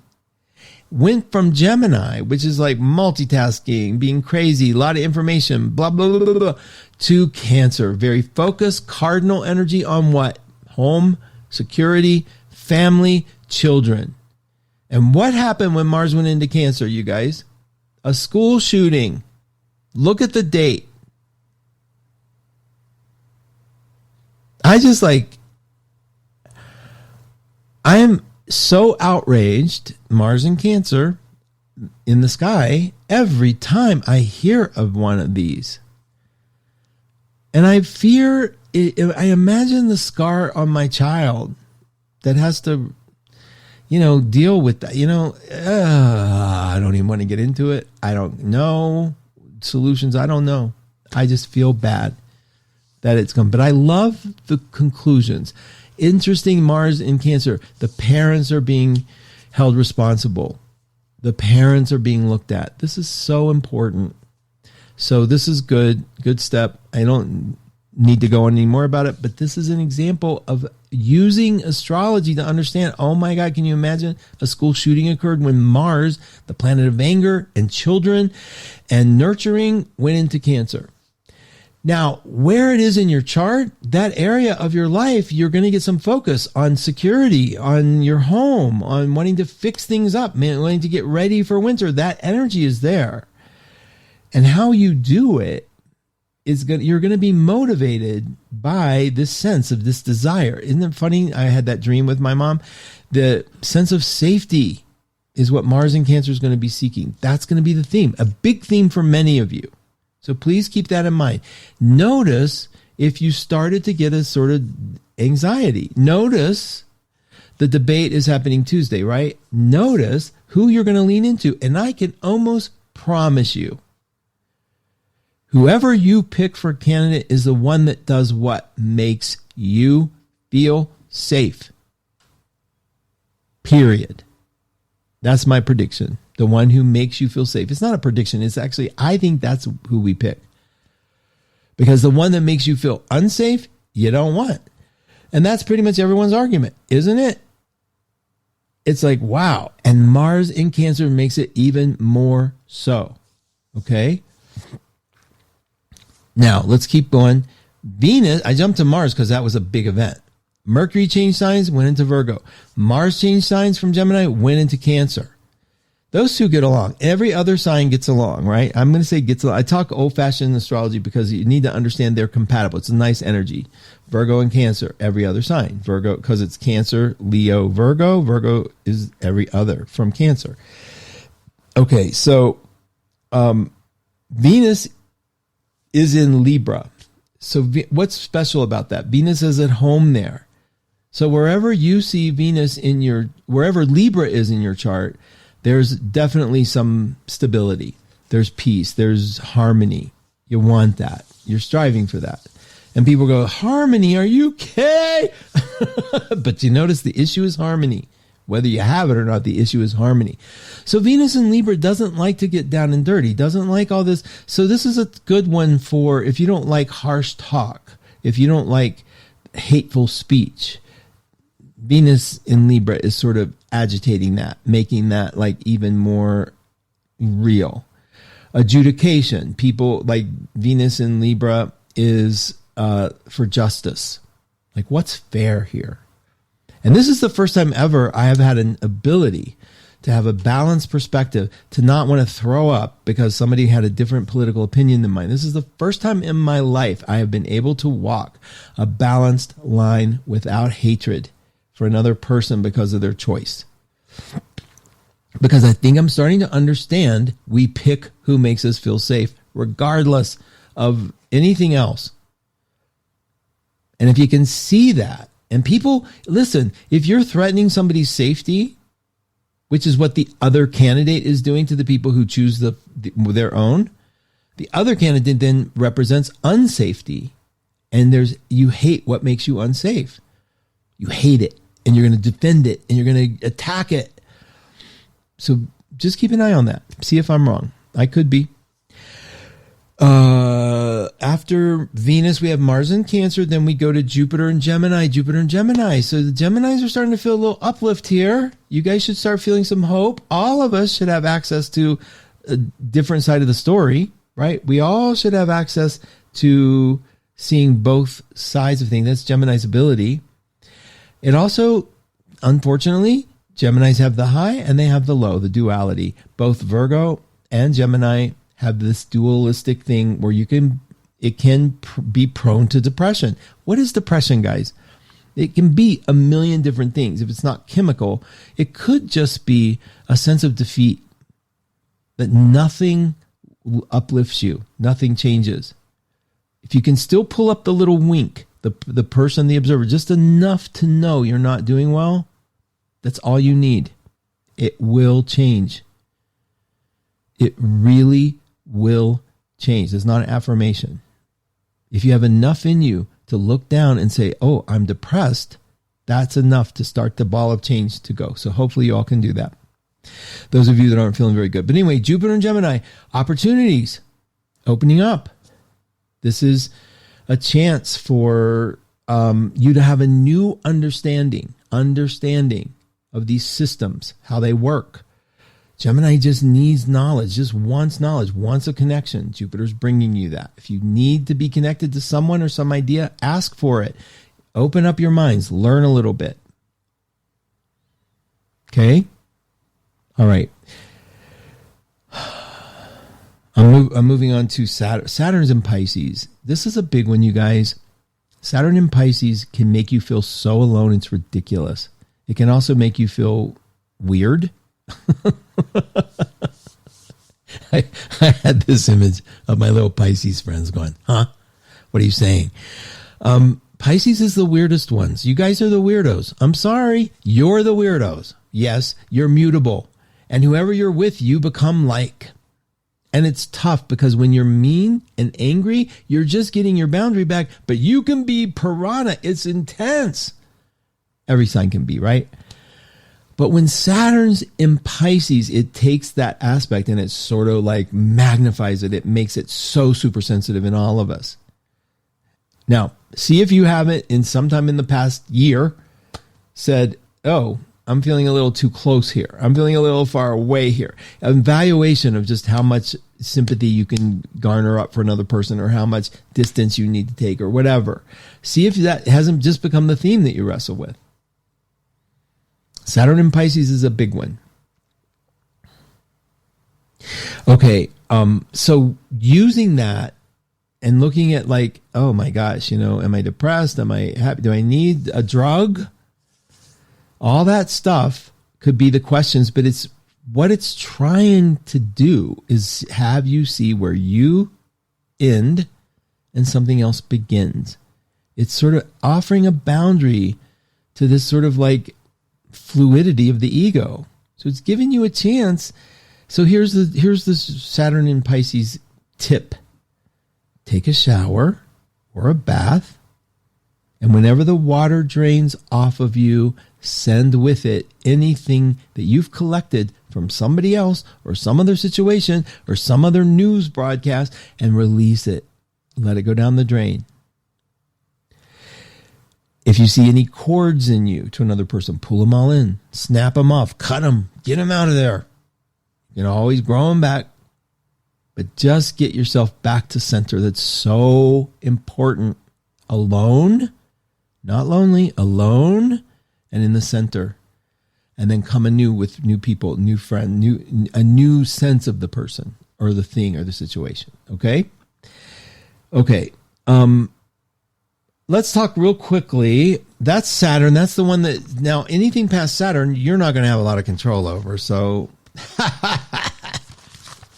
went from Gemini, which is like multitasking, being crazy, a lot of information, blah, blah, blah, blah, blah, to Cancer. Very focused, cardinal energy on what? Home, security, family, children. And what happened when Mars went into Cancer, you guys? A school shooting. Look at the date. I am so outraged, Mars in Cancer in the sky, every time I hear of one of these. And I fear, I imagine the scar on my child that has to, deal with that. I don't even want to get into it. I don't know solutions. I don't know. I just feel bad that it's come. But I love the conclusions. Interesting, Mars in Cancer. The parents are being held responsible. The parents are being looked at. This is so important. So this is good step. I don't need to go on any more about it, but this is an example of using astrology to understand, oh my God, can you imagine a school shooting occurred when Mars, the planet of anger and children and nurturing, went into Cancer. Now, where it is in your chart, that area of your life, you're going to get some focus on security, on your home, on wanting to fix things up, wanting to get ready for winter. That energy is there. And how you do it you're going to be motivated by this sense of this desire. Isn't it funny? I had that dream with my mom. The sense of safety is what Mars in Cancer is going to be seeking. That's going to be the theme, a big theme for many of you. So please keep that in mind. Notice if you started to get a sort of anxiety. Notice the debate is happening Tuesday, right? Notice who you're going to lean into. And I can almost promise you, whoever you pick for candidate is the one that does what? Makes you feel safe. Period. That's my prediction. The one who makes you feel safe. It's not a prediction. It's actually, I think that's who we pick. Because the one that makes you feel unsafe, you don't want. And that's pretty much everyone's argument, isn't it? It's like, wow. And Mars in Cancer makes it even more so. Okay? Now, let's keep going. Venus, I jumped to Mars because that was a big event. Mercury changed signs, went into Virgo. Mars changed signs from Gemini, went into Cancer. Those two get along. Every other sign gets along, right? I'm going to say gets along. I talk old-fashioned astrology because you need to understand they're compatible. It's a nice energy. Virgo and Cancer, every other sign. Virgo, because it's Cancer, Leo, Virgo. Virgo is every other from Cancer. Okay, so Venus is in Libra. So what's special about that? Venus is at home there. So wherever you see Venus wherever Libra is in your chart, there's definitely some stability. There's peace. There's harmony. You want that. You're striving for that. And people go, harmony, are you okay? But you notice the issue is harmony. Whether you have it or not, the issue is harmony. So Venus in Libra doesn't like to get down and dirty, doesn't like all this. So this is a good one for if you don't like harsh talk, if you don't like hateful speech. Venus in Libra is sort of agitating that, making that like even more real. Adjudication. People like Venus in Libra is for justice. Like what's fair here? And this is the first time ever I have had an ability to have a balanced perspective, to not want to throw up because somebody had a different political opinion than mine. This is the first time in my life I have been able to walk a balanced line without hatred for another person because of their choice. Because I think I'm starting to understand we pick who makes us feel safe, regardless of anything else. And if you can see that, and people, listen, if you're threatening somebody's safety, which is what the other candidate is doing to the people who choose their own, the other candidate then represents unsafety. And you hate what makes you unsafe. You hate it, and you're going to defend it, and you're going to attack it. So just keep an eye on that. See if I'm wrong. I could be. After Venus, we have Mars in Cancer. Then we go to Jupiter and Gemini. Jupiter and Gemini. So the Geminis are starting to feel a little uplift here. You guys should start feeling some hope. All of us should have access to a different side of the story, right? We all should have access to seeing both sides of things. That's Gemini's ability. It also, unfortunately, Geminis have the high and they have the low, the duality. Both Virgo and Gemini have this dualistic thing where it can be prone to depression. What is depression, guys? It can be a million different things. If it's not chemical, it could just be a sense of defeat, that nothing uplifts you, nothing changes. If you can still pull up the little wink, the person, the observer, just enough to know you're not doing well, that's all you need. It will change. It really will change. It's not an affirmation. If you have enough in you to look down and say, oh, I'm depressed, that's enough to start the ball of change to go. So hopefully you all can do that. Those of you that aren't feeling very good. But anyway, Jupiter and Gemini, opportunities opening up. This is a chance for you to have a new understanding of these systems, how they work. Gemini just needs knowledge, just wants knowledge, wants a connection. Jupiter's bringing you that. If you need to be connected to someone or some idea, ask for it. Open up your minds, learn a little bit. Okay? All right. I'm moving on to Saturn. Saturn's in Pisces. This is a big one, you guys. Saturn in Pisces can make you feel so alone, it's ridiculous. It can also make you feel weird. I had this image of my little Pisces friends going, huh? What are you saying? Pisces is the weirdest ones. You guys are the weirdos. I'm sorry. You're the weirdos. Yes, you're mutable. And whoever you're with, you become like. And it's tough because when you're mean and angry, you're just getting your boundary back, but you can be piranha. It's intense. Every sign can be, right? But when Saturn's in Pisces, it takes that aspect and it sort of like magnifies it. It makes it so super sensitive in all of us. Now, see if you haven't in sometime in the past year said, oh, I'm feeling a little too close here. I'm feeling a little far away here. An evaluation of just how much sympathy you can garner up for another person or how much distance you need to take or whatever. See if that hasn't just become the theme that you wrestle with. Saturn in Pisces is a big one. Okay, so using that and looking at like, oh my gosh, am I depressed? Am I happy? Do I need a drug? All that stuff could be the questions, but it's what it's trying to do is have you see where you end and something else begins. It's sort of offering a boundary to this sort of like fluidity of the ego. So it's giving you a chance. So here's the Saturn in Pisces tip. Take a shower or a bath, and whenever the water drains off of you, send with it anything that you've collected from somebody else or some other situation or some other news broadcast and release it. Let it go down the drain. If you see any cords in you to another person, pull them all in, snap them off, cut them, get them out of there. You can always grow them back, but just get yourself back to center. That's so important. Alone, not lonely, alone and in the center. And then come anew with new people, new friend, a new sense of the person or the thing or the situation. Okay? Okay. Let's talk real quickly That's Saturn. That's the one that, now anything past Saturn, you're not going to have a lot of control over. So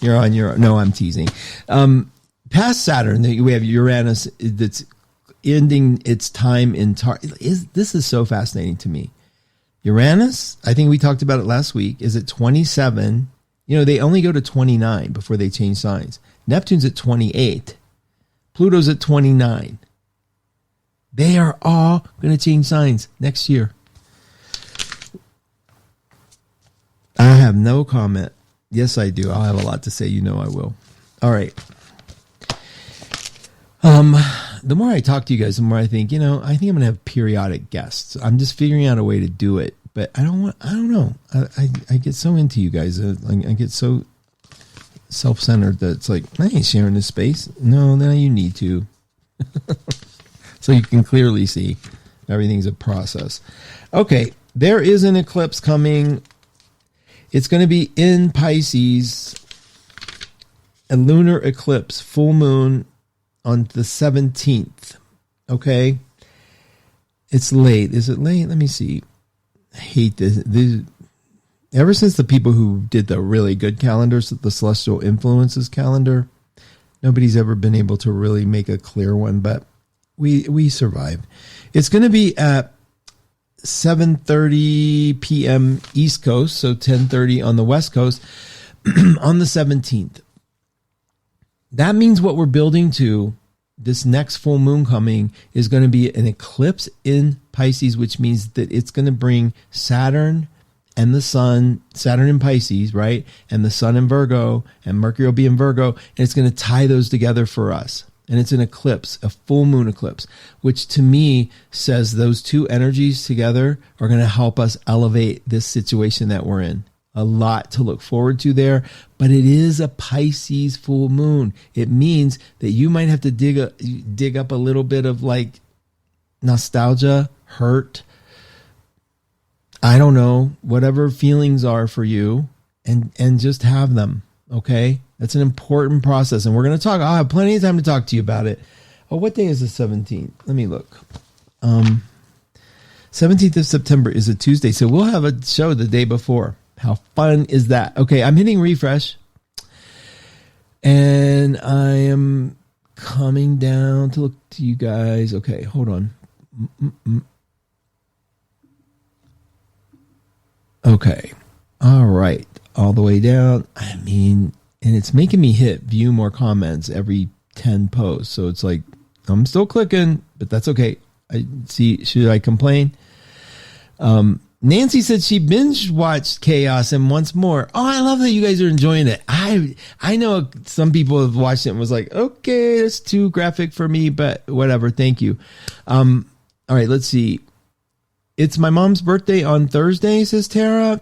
you're on your, no, I'm teasing. Past Saturn, we have Uranus that's ending its time in this is so fascinating to me. Uranus, I think we talked about it last week, is at 27. You know, they only go to 29 before they change signs. Neptune's at 28. Pluto's at 29. They are all going to change signs next year. I have no comment. Yes, I do. I'll have a lot to say. You know I will. All right. The more I talk to you guys, the more I think, I'm going to have periodic guests. I'm just figuring out a way to do it, but I don't know. I get so into you guys. I get so self-centered that it's like, I ain't sharing this space. No, then you need to. So you can clearly see everything's a process. Okay. There is an eclipse coming. It's going to be in Pisces, a lunar eclipse, full moon on the 17th. Okay. It's late. Is it late? Let me see. I hate this. Ever since the people who did the really good calendars, the Celestial Influences calendar, nobody's ever been able to really make a clear one, but we survived. It's going to be at 7:30 p.m. East Coast, so 10:30 on the West Coast on the 17th. That means what we're building to this next full moon coming is going to be an eclipse in Pisces, which means that it's going to bring Saturn and the sun, Saturn in Pisces, right? And the sun in Virgo, and Mercury will be in Virgo, and it's going to tie those together for us. And it's an eclipse, a full moon eclipse, which to me says those two energies together are going to help us elevate this situation that we're in. A lot to look forward to there, but it is a Pisces full moon. It means that you might have to dig up a little bit of like nostalgia, hurt, I don't know, whatever feelings are for you, and just have them. Okay. That's an important process. And we're going to talk. I'll have plenty of time to talk to you about it. Oh, what day is the 17th? Let me look. 17th of September is a Tuesday. So we'll have a show the day before. How fun is that? Okay. I'm hitting refresh and I am coming down to look to you guys. Okay. Hold on. Okay. All right. All the way down. I mean, and it's making me hit view more comments every 10 posts. So it's like, I'm still clicking, but that's okay. I see. Should I complain? Nancy said she binge watched Chaos and once more. Oh, I love that you guys are enjoying it. I know some people have watched it and was like, okay, it's too graphic for me, but whatever. Thank you. All right, let's see. It's my mom's birthday on Thursday, says Tara.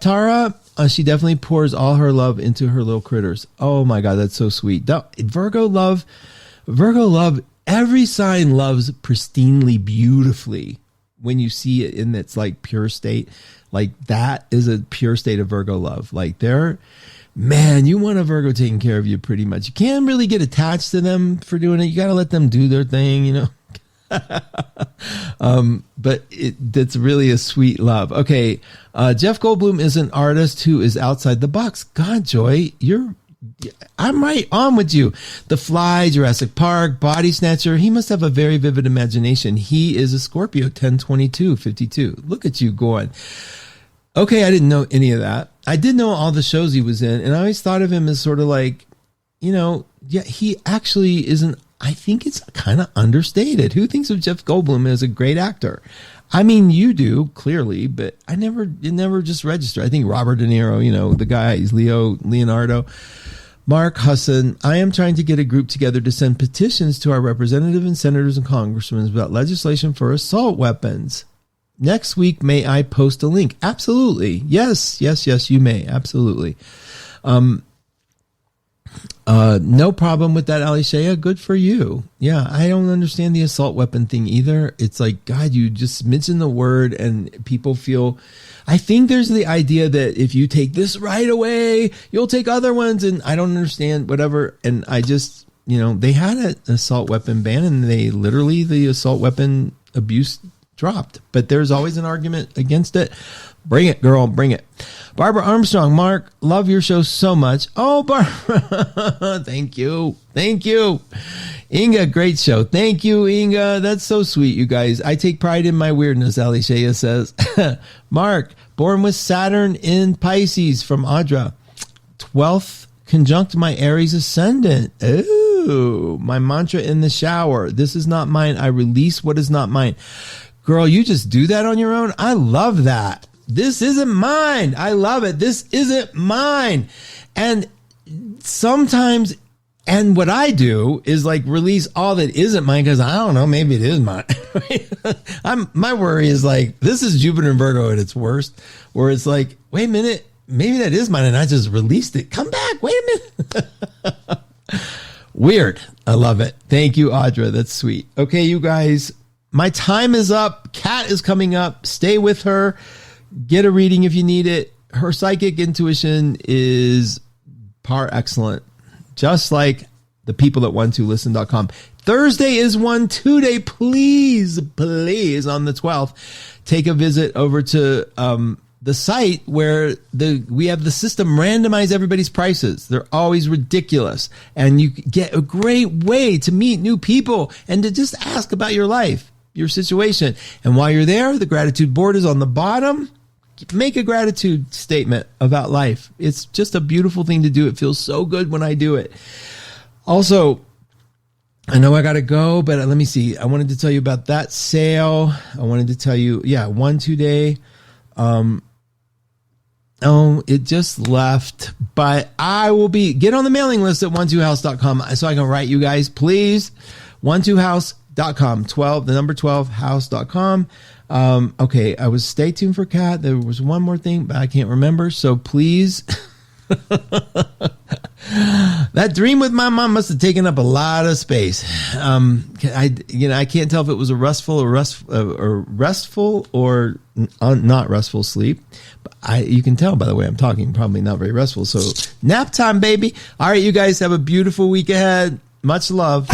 She definitely pours all her love into her little critters. Oh my God, that's so sweet. Virgo love, every sign loves pristinely, beautifully. When you see it in its like pure state, like that is a pure state of Virgo love. Like man, you want a Virgo taking care of you pretty much. You can't really get attached to them for doing it. You got to let them do their thing, but that's really a sweet love. Okay. Jeff Goldblum is an artist who is outside the box. God, Joy, I'm right on with you. The Fly, Jurassic Park, Body Snatcher. He must have a very vivid imagination. He is a Scorpio, 10/22/52. Look at you going. Okay. I didn't know any of that. I did know all the shows he was in, and I always thought of him as sort of like, yeah, he actually isn't. I think it's kind of understated. Who thinks of Jeff Goldblum as a great actor? I mean, you do clearly, but it never just registered. I think Robert De Niro, the guy, he's Leonardo. Mark Husson, I am trying to get a group together to send petitions to our representatives and senators and congressmen about legislation for assault weapons. Next week, may I post a link? Absolutely. Yes, you may. Absolutely. No problem with that, Alishaya. Good for you. Yeah, I don't understand the assault weapon thing either. It's like, God, you just mention the word and people feel, I think there's the idea that if you take this right away, you'll take other ones. And I don't understand whatever. And I just, they had an assault weapon ban and the assault weapon abuse dropped. But there's always an argument against it. Bring it, girl. Bring it. Barbara Armstrong, Mark, love your show so much. Oh, Barbara. Thank you. Thank you. Inga, great show. Thank you, Inga. That's so sweet, you guys. I take pride in my weirdness, Ali Shea says. Mark, born with Saturn in Pisces from Audra. 12th conjunct my Aries ascendant. Ooh, my mantra in the shower. This is not mine. I release what is not mine. Girl, you just do that on your own? I love that. This isn't mine. I love it. This isn't mine. And sometimes, and what I do is like release all that isn't mine because I don't know, maybe it is mine. My worry is like, this is Jupiter and Virgo at its worst, where it's like, wait a minute, maybe that is mine and I just released it. Come back. Wait a minute. Weird. I love it. Thank you, Audra. That's sweet. Okay, you guys, my time is up. Kat is coming up. Stay with her. Get a reading if you need it. Her psychic intuition is par excellent. Just like the people at 12listen.com. Thursday is 1-2 day. Please, please, on the 12th, take a visit over to the site where we have the system randomize everybody's prices. They're always ridiculous. And you get a great way to meet new people and to just ask about your life, your situation. And while you're there, the gratitude board is on the bottom. Make a gratitude statement about life. It's just a beautiful thing to do. It feels so good when I do it. Also, I know I got to go, but let me see. I wanted to tell you about that sale. I wanted to tell you, 1-2 day. Oh, it just left, but I will get on the mailing list at 12house.com so I can write you guys, please. 12house.com, 12, the number 12 house.com. Okay, I was stay tuned for Kat. There was one more thing, but I can't remember. So please, that dream with my mom must have taken up a lot of space. I can't tell if it was a restful or not restful sleep. But you can tell by the way I'm talking, probably not very restful. So nap time, baby. All right, you guys have a beautiful week ahead. Much love.